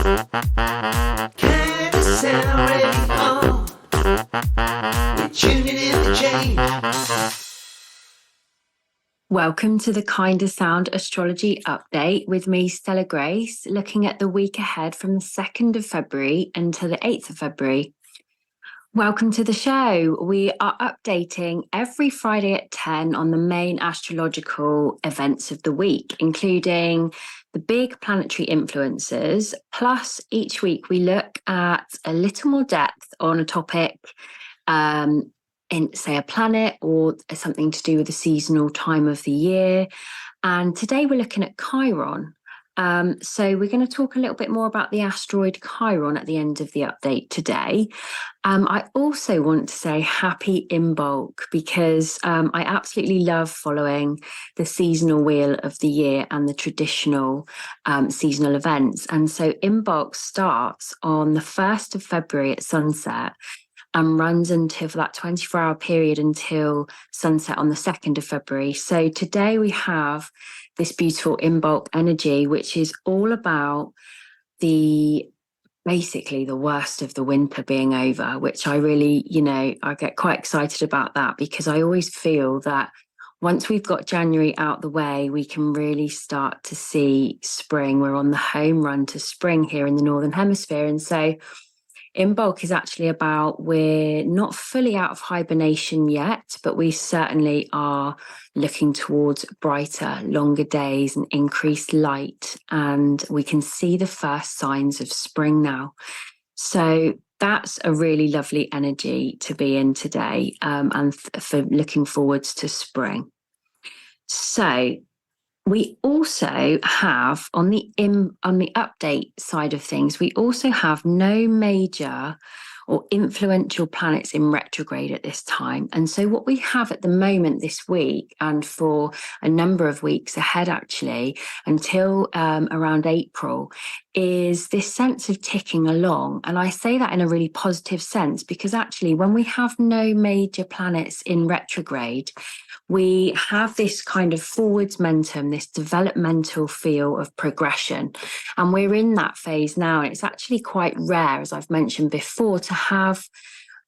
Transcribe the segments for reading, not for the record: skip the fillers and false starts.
KIndaSound radio. We're tuning in the change. Welcome to the KIndaSound Astrology Update with me, Stella Grace, looking at the week ahead from the 2nd of February until the 8th of February. Welcome to the show. We are updating every Friday at 10 on the main astrological events of the week, including the big planetary influences. Plus, each week we look at a little more depth on a topic, in, say, a planet or something to do with the seasonal time of the year. And today we're looking at Chiron. So we're going to talk a little bit more about the asteroid Chiron at the end of the update today. I also want to say happy Imbolc because I absolutely love following the seasonal wheel of the year and the traditional seasonal events. And so Imbolc starts on the 1st of February at sunset and runs until for that 24-hour period until sunset on the 2nd of February. So today we have this beautiful Imbolc energy, which is all about basically the worst of the winter being over, which I really, I get quite excited about that because I always feel that once we've got January out the way, we can really start to see spring. We're on the home run to spring here in the Northern Hemisphere. And so Imbolc is actually about, we're not fully out of hibernation yet, but we certainly are looking towards brighter, longer days and increased light. And we can see the first signs of spring now. So that's a really lovely energy to be in today, and for looking forwards to spring. So we also have on the update side of things, we also have no major or influential planets in retrograde at this time. And so what we have at the moment this week and for a number of weeks ahead, actually, until around April, is this sense of ticking along. And I say that in a really positive sense because actually when we have no major planets in retrograde, we have this kind of forwards momentum, this developmental feel of progression. And we're in that phase now. And it's actually quite rare, as I've mentioned before, to have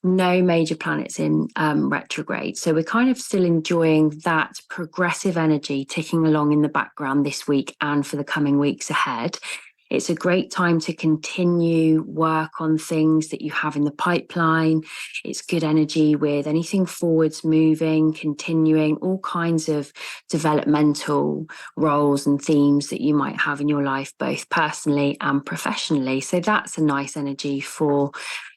no major planets in retrograde. So we're kind of still enjoying that progressive energy ticking along in the background this week and for the coming weeks ahead. It's a great time to continue work on things that you have in the pipeline. It's good energy with anything forwards moving, continuing, all kinds of developmental roles and themes that you might have in your life, both personally and professionally. So that's a nice energy for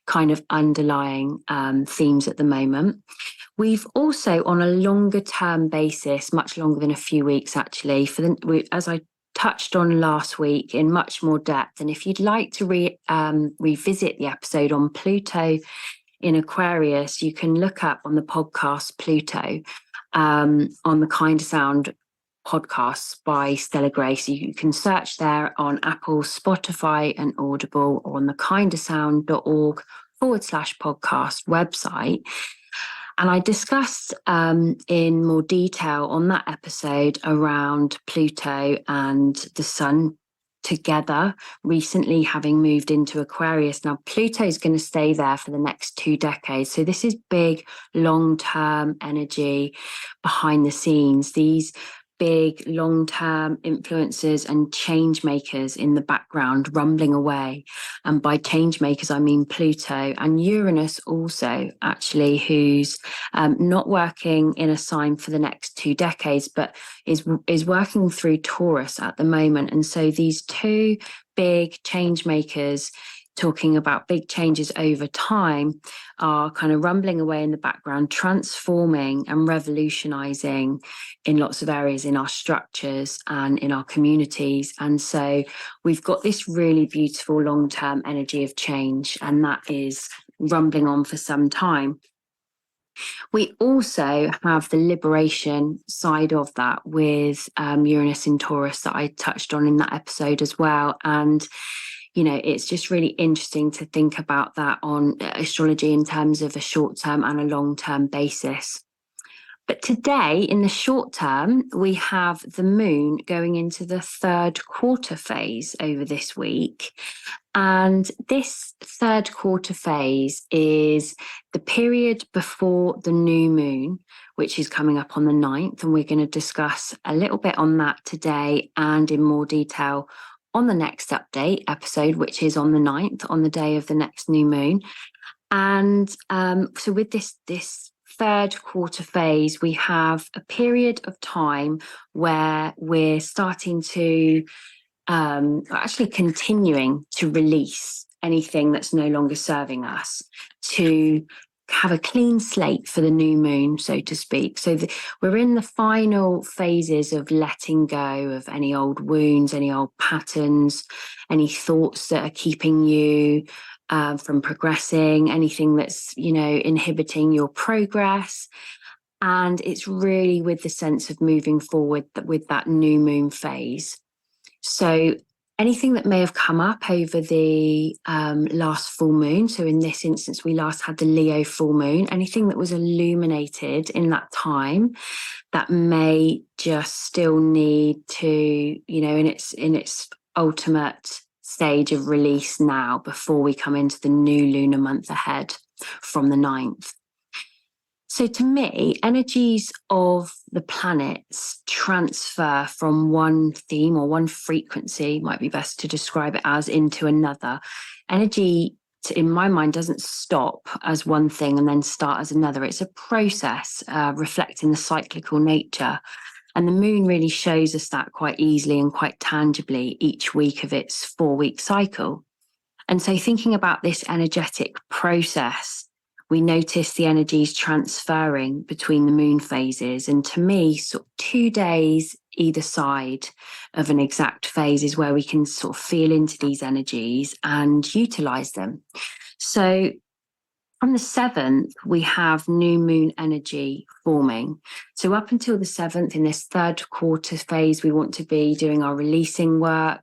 kind of underlying themes at the moment. We've also, on a longer term basis, much longer than a few weeks actually, as I touched on last week in much more depth. And if you'd like to revisit the episode on Pluto in Aquarius, you can look up on the podcast Pluto on the KIndaSound podcasts by Stella Grace. You can search there on Apple, Spotify and Audible, or on the KIndaSound.org/podcast website. And I discussed in more detail on that episode around Pluto and the Sun together, recently having moved into Aquarius. Now, Pluto is going to stay there for the next 2 decades. So this is big, long-term energy behind the scenes. These big long-term influences and change makers in the background rumbling away. And by change makers, I mean Pluto and Uranus also, actually, who's not working in a sign for the next 2 decades, but is working through Taurus at the moment. And so these two big change makers talking about big changes over time are kind of rumbling away in the background, transforming and revolutionizing in lots of areas in our structures and in our communities. And so we've got this really beautiful long-term energy of change, and that is rumbling on for some time. We also have the liberation side of that with Uranus in Taurus that I touched on in that episode as well. And it's just really interesting to think about that on astrology in terms of a short-term and a long-term basis. But today, in the short term, we have the moon going into the third quarter phase over this week. And this third quarter phase is the period before the new moon, which is coming up on the 9th. And we're going to discuss a little bit on that today and in more detail on the next update episode, which is on the 9th, on the day of the next new moon. And so with this third quarter phase, we have a period of time where we're starting to actually continuing to release anything that's no longer serving us, to have a clean slate for the new moon, so to speak. So we're in the final phases of letting go of any old wounds, any old patterns, any thoughts that are keeping you from progressing, anything that's, inhibiting your progress. And it's really with the sense of moving forward with that new moon phase. So anything that may have come up over the last full moon, so in this instance, we last had the Leo full moon, anything that was illuminated in that time that may just still need to, in its ultimate stage of release now before we come into the new lunar month ahead from the 9th. So to me, energies of the planets transfer from one theme or one frequency, might be best to describe it as, into another. Energy, in my mind, doesn't stop as one thing and then start as another. It's a process reflecting the cyclical nature. And the moon really shows us that quite easily and quite tangibly each week of its 4-week cycle. And so thinking about this energetic process, we notice the energies transferring between the moon phases. And to me, sort of 2 days either side of an exact phase is where we can sort of feel into these energies and utilize them. So from the 7th, we have new moon energy forming. So up until the 7th, in this third quarter phase, we want to be doing our releasing work,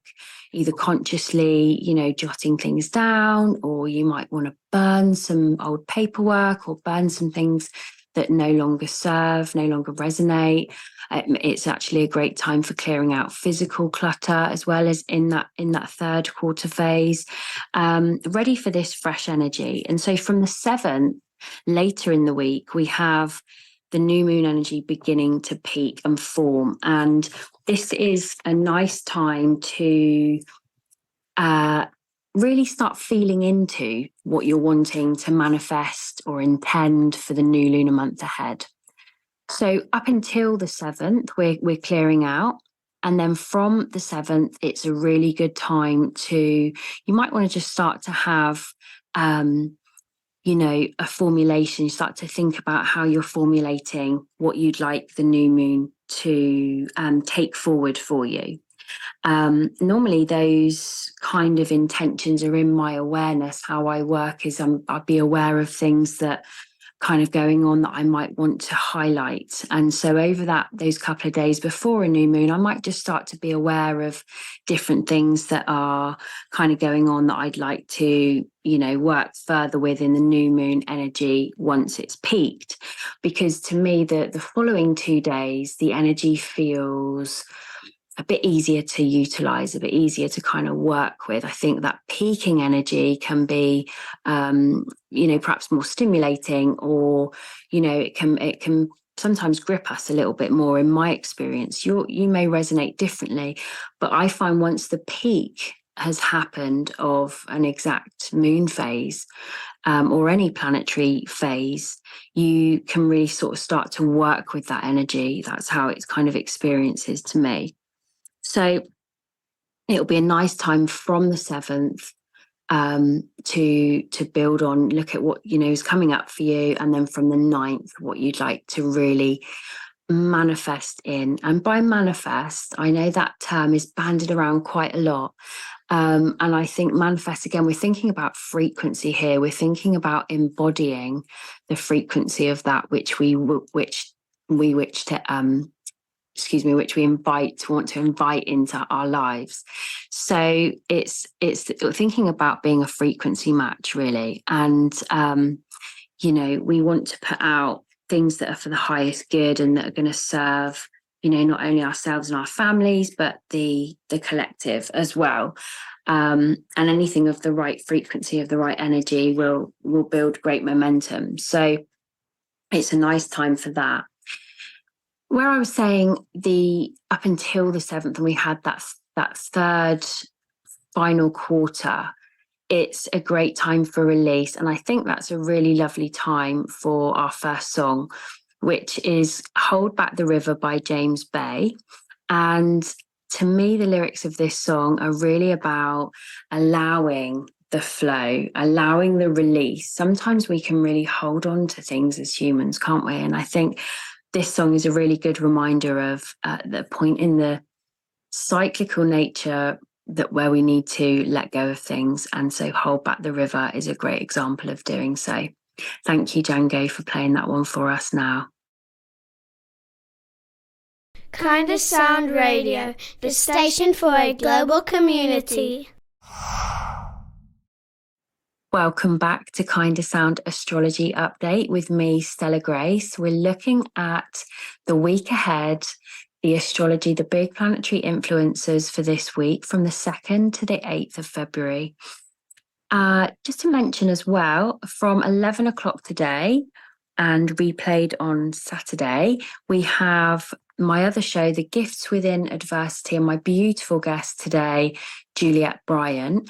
either consciously, jotting things down, or you might want to burn some old paperwork or burn some things that no longer serve, no longer resonate. It's actually a great time for clearing out physical clutter, as well as in that third quarter phase, ready for this fresh energy. And so from the 7th, later in the week, we have the new moon energy beginning to peak and form. And this is a nice time to really start feeling into what you're wanting to manifest or intend for the new lunar month ahead. So up until the 7th, we're clearing out. And then from the 7th, it's a really good time you might want to just start to have, a formulation. You start to think about how you're formulating what you'd like the new moon to take forward for you. Normally those kind of intentions are in my awareness. How I work is I'll be aware of things that kind of going on that I might want to highlight. And so over those couple of days before a new moon, I might just start to be aware of different things that are kind of going on that I'd like to, work further with in the new moon energy once it's peaked. Because to me, the following 2 days, the energy feels a bit easier to utilize, a bit easier to kind of work with. I think that peaking energy can be, perhaps more stimulating, or, it can sometimes grip us a little bit more. In my experience, you may resonate differently, but I find once the peak has happened of an exact moon phase, or any planetary phase, you can really sort of start to work with that energy. That's how it kind of experiences to me. So it'll be a nice time from the 7th to build on, look at what, is coming up for you. And then from the 9th, what you'd like to really manifest in. And by manifest, I know that term is bandied around quite a lot. And I think manifest, again, we're thinking about frequency here. We're thinking about embodying the frequency of that which we want to invite into our lives. So it's thinking about being a frequency match, really. And, we want to put out things that are for the highest good and that are going to serve, not only ourselves and our families, but the collective as well. And anything of the right frequency, of the right energy will build great momentum. So it's a nice time for that. Where I was saying up until the 7th, and we had that third final quarter, it's a great time for release. And I think that's a really lovely time for our first song, which is Hold Back the River by James Bay. And to me, the lyrics of this song are really about allowing the flow, allowing the release. Sometimes we can really hold on to things as humans, can't we? And I think this song is a really good reminder of the point in the cyclical nature that where we need to let go of things. And so Hold Back the River is a great example of doing so. Thank you, Django, for playing that one for us now. KIndaSound Radio, the station for a global community. Welcome back to KIndaSound Astrology Update with me, Stella Grace. We're looking at the week ahead, the astrology, the big planetary influences for this week from the 2nd to the 8th of February. Just to mention as well, from 11 o'clock today and replayed on Saturday, we have my other show, The Gifts Within Adversity, and my beautiful guest today, Juliet Bryant.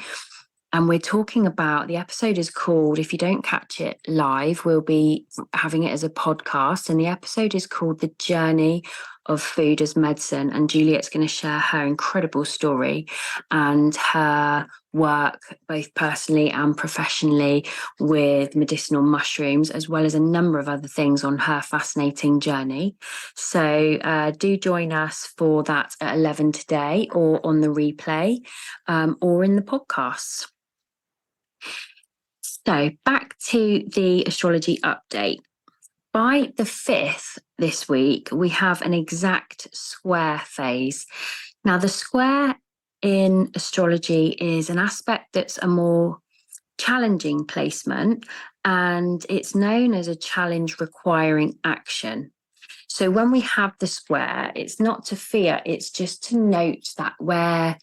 And we're talking about, the episode is called, if you don't catch it live, we'll be having it as a podcast. And the episode is called The Journey of Food as Medicine. And Juliet's going to share her incredible story and her work, both personally and professionally, with medicinal mushrooms, as well as a number of other things on her fascinating journey. So do join us for that at 11 today, or on the replay, or in the podcasts. So back to the astrology update. By the 5th this week, we have an exact square phase. Now, the square in astrology is an aspect that's a more challenging placement, and it's known as a challenge requiring action. So when we have the square, it's not to fear, it's just to note that where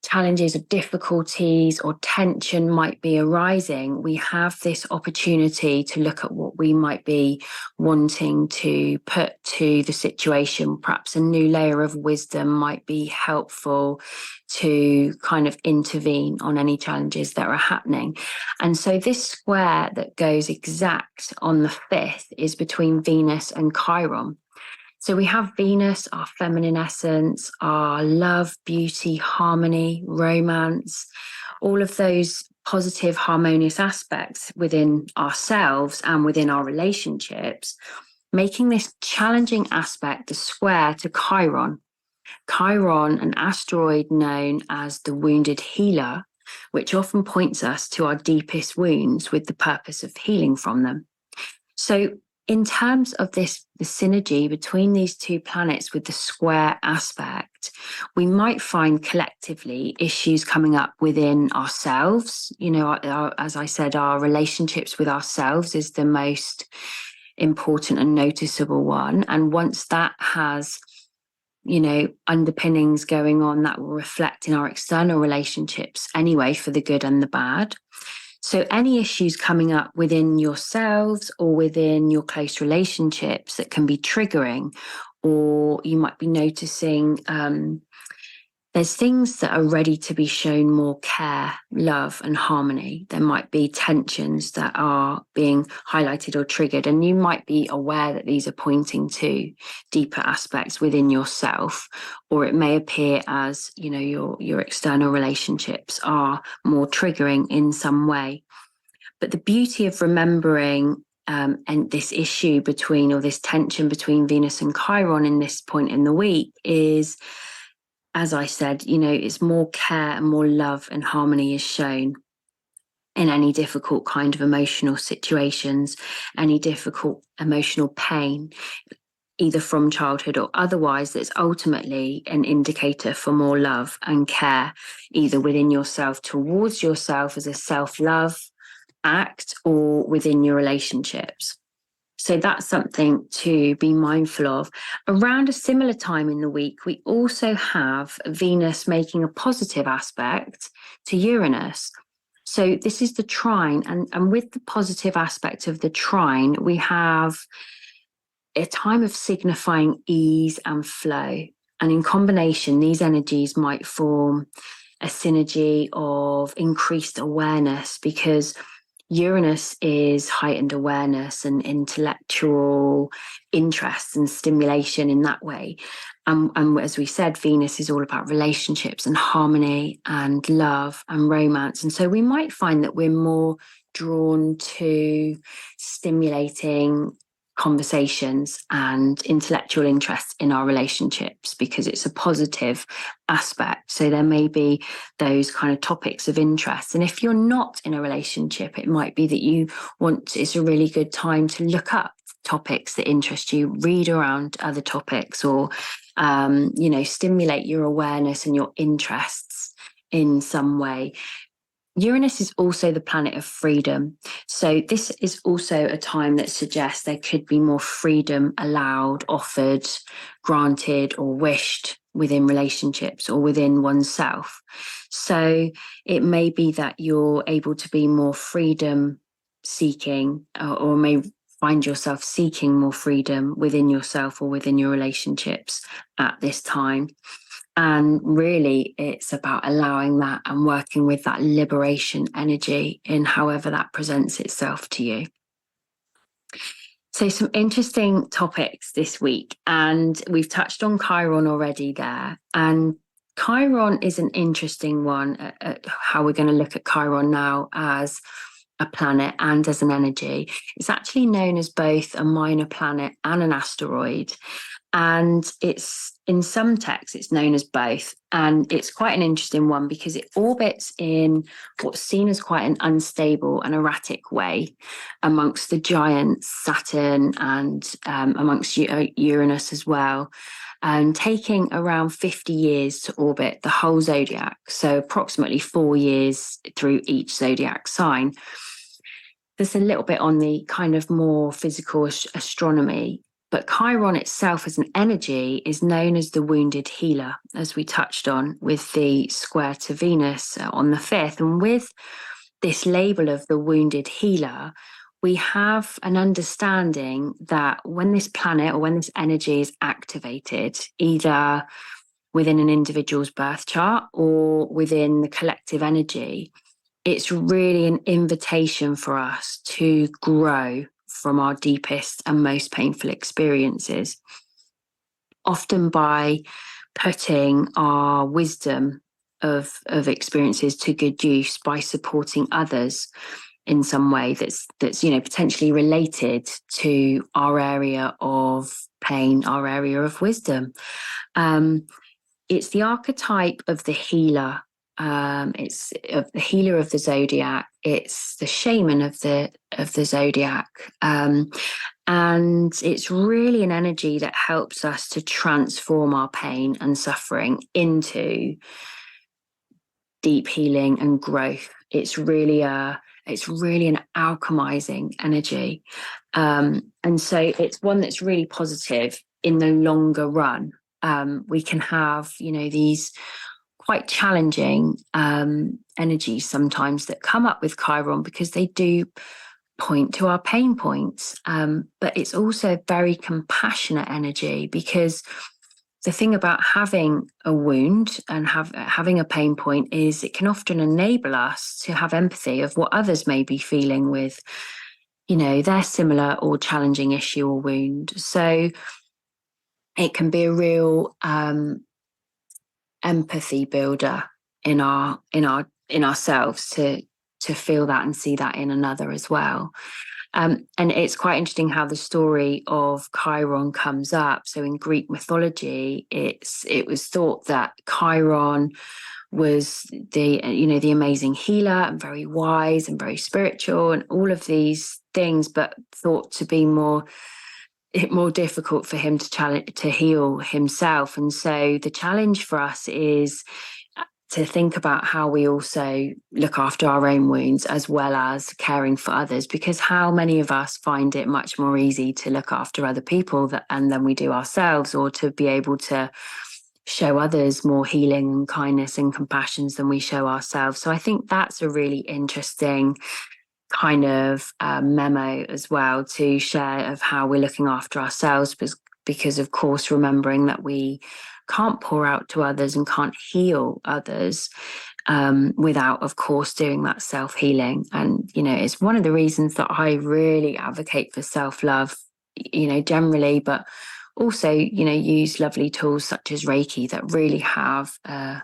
challenges or difficulties or tension might be arising, we have this opportunity to look at what we might be wanting to put to the situation. Perhaps a new layer of wisdom might be helpful to kind of intervene on any challenges that are happening. And so this square that goes exact on the 5th is between Venus and Chiron. So we have Venus, our feminine essence, our love, beauty, harmony, romance, all of those positive, harmonious aspects within ourselves and within our relationships, making this challenging aspect the square to Chiron. Chiron, an asteroid known as the wounded healer, which often points us to our deepest wounds with the purpose of healing from them. So in terms of the synergy between these two planets with the square aspect, we might find collectively issues coming up within ourselves. As I said, our relationships with ourselves is the most important and noticeable one. And once that has, underpinnings going on, that will reflect in our external relationships anyway, for the good and the bad. So any issues coming up within yourselves or within your close relationships that can be triggering, or you might be noticing there's things that are ready to be shown more care, love, and harmony. There might be tensions that are being highlighted or triggered, and you might be aware that these are pointing to deeper aspects within yourself, or it may appear as, your external relationships are more triggering in some way. But the beauty of remembering and this issue between, or this tension between Venus and Chiron in this point in the week is, as I said, it's more care and more love and harmony is shown in any difficult kind of emotional situations, any difficult emotional pain, either from childhood or otherwise, that's ultimately an indicator for more love and care, either within yourself towards yourself as a self-love act, or within your relationships. So that's something to be mindful of. Around a similar time in the week, we also have Venus making a positive aspect to Uranus. So this is the trine, and with the positive aspect of the trine, we have a time of signifying ease and flow. And in combination, these energies might form a synergy of increased awareness, because Uranus is heightened awareness and intellectual interest and stimulation in that way. And as we said, Venus is all about relationships and harmony and love and romance. And so we might find that we're more drawn to stimulating conversations and intellectual interest in our relationships because it's a positive aspect. So there may be those kind of topics of interest. And if you're not in a relationship, it might be that it's a really good time to look up topics that interest you, read around other topics, or stimulate your awareness and your interests in some way. Uranus is also the planet of freedom. So this is also a time that suggests there could be more freedom allowed, offered, granted, or wished within relationships or within oneself. So it may be that you're able to be more freedom seeking, or may find yourself seeking more freedom within yourself or within your relationships at this time. And really, it's about allowing that and working with that liberation energy in however that presents itself to you. So some interesting topics this week, and we've touched on Chiron already there. And Chiron is an interesting one, how we're going to look at Chiron now as a planet and as an energy. It's actually known as both a minor planet and an asteroid. And it's, in some texts, it's known as both. And it's quite an interesting one because it orbits in what's seen as quite an unstable and erratic way amongst the giants, Saturn, and amongst Uranus as well, and taking around 50 years to orbit the whole zodiac. So approximately 4 years through each zodiac sign. There's a little bit on the kind of more physical astronomy. But Chiron itself as an energy is known as the wounded healer, as we touched on with the square to Venus on the 5th. And with this label of the wounded healer, we have an understanding that when this planet or when this energy is activated, either within an individual's birth chart or within the collective energy, it's really an invitation for us to grow from our deepest and most painful experiences, often by putting our wisdom of experiences to good use by supporting others in some way that's potentially related to our area of pain, our area of wisdom. It's the archetype of the healer. It's the healer of the zodiac. It's the shaman of the zodiac, and it's really an energy that helps us to transform our pain and suffering into deep healing and growth. It's really an alchemizing energy, and so it's one that's really positive in the longer run. We can have these quite challenging energies sometimes that come up with Chiron because they do point to our pain points. But it's also a very compassionate energy, because the thing about having a wound and having a pain point is it can often enable us to have empathy of what others may be feeling with, their similar or challenging issue or wound. So it can be a real empathy builder in ourselves to feel that and see that in another as well. And it's quite interesting how the story of Chiron comes up. So in Greek mythology, it was thought that Chiron was the amazing healer and very wise and very spiritual and all of these things, but thought to be more difficult for him to heal himself. And so the challenge for us is to think about how we also look after our own wounds as well as caring for others, because how many of us find it much more easy to look after other people and than we do ourselves, or to be able to show others more healing and kindness and compassion than we show ourselves. So I think that's a really interesting kind of memo as well to share of how we're looking after ourselves, because of course, remembering that we can't pour out to others and can't heal others without, of course, doing that self-healing. And, it's one of the reasons that I really advocate for self-love, generally, but also, use lovely tools such as Reiki that really have an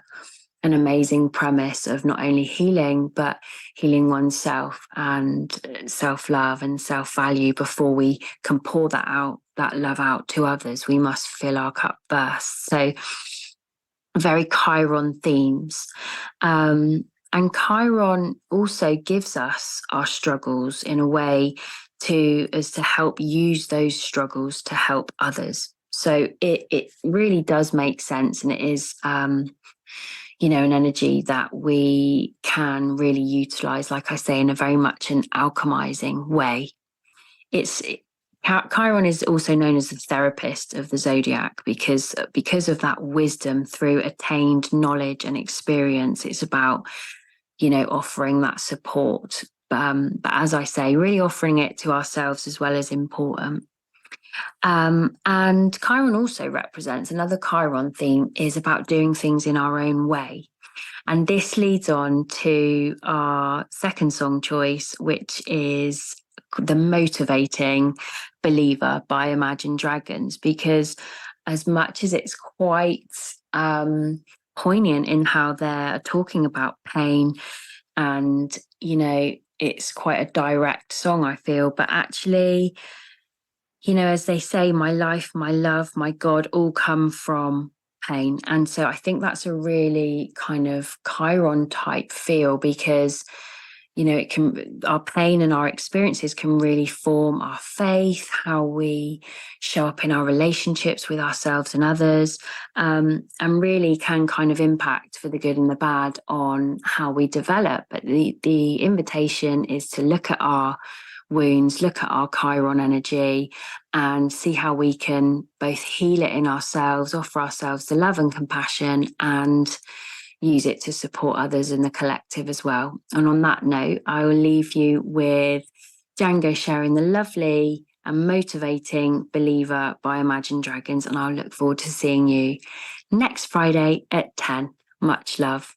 amazing premise of not only healing, but healing oneself and self-love and self-value before we can pour that love out to others. We must fill our cup first. So very Chiron themes. And Chiron also gives us our struggles in a way to help use those struggles to help others. So it really does make sense, and it is an energy that we can really utilize, like I say, in a very much an alchemizing way. Chiron is also known as the therapist of the zodiac because of that wisdom through attained knowledge and experience. It's about, offering that support. But as I say, really offering it to ourselves as well is important. And Chiron also represents, another Chiron theme is about doing things in our own way. And this leads on to our second song choice, which is The Motivating Believer by Imagine Dragons, because as much as it's quite poignant in how they're talking about pain, and, it's quite a direct song, I feel, but actually, as they say, my life, my love, my God, all come from pain. And so I think that's a really kind of Chiron type feel, because, our pain and our experiences can really form our faith, how we show up in our relationships with ourselves and others, and really can kind of impact for the good and the bad on how we develop. But the invitation is to look at our wounds, look at our Chiron energy, and see how we can both heal it in ourselves, offer ourselves the love and compassion, and use it to support others in the collective as well. And on that note, I will leave you with Django sharing The Lovely and Motivating Believer by Imagine Dragons, and I'll look forward to seeing you next Friday at 10. Much love.